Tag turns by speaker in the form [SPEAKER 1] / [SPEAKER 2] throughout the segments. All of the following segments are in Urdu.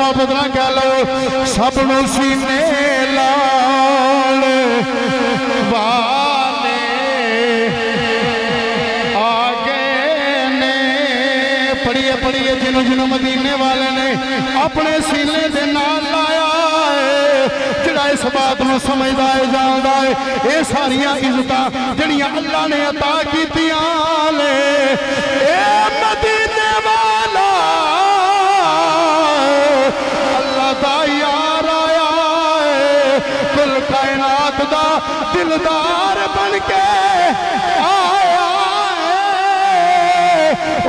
[SPEAKER 1] محبت نہ کہہ لو سب نو سینے لال والے آگے نے پڑھیے پڑھیے جنہوں جنہوں مدینے والے نے اپنے سینے دے نال لایا ہے جڑا اس بات نو سمجھدا ہے جاندا ہے اے ساریاں عزتاں جڑیاں اللہ نے عطا کیتیاں نے اے مدینے والا اللہ دا یار آیا ہے کل کائنات دا دلدار بن کے آیا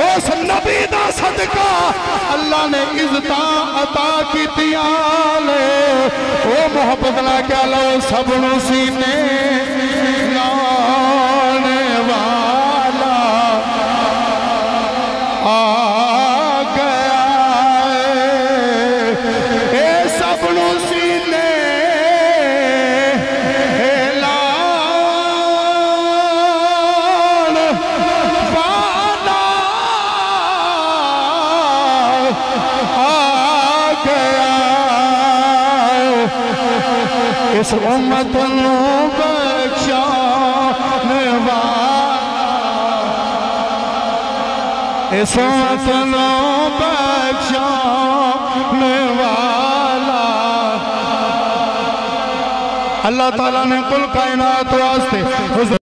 [SPEAKER 1] اس نبی دا صدقہ اللہ نے عزتاں عطا کیتیاں لے او محبت نہ کہہ لو سب نو سینے لانے والا آ گیا اے سب نو سینے اس امت نو بخشانے والا اس امت نو بخشانے والا اللہ تعالیٰ نے کل کائنات واسطے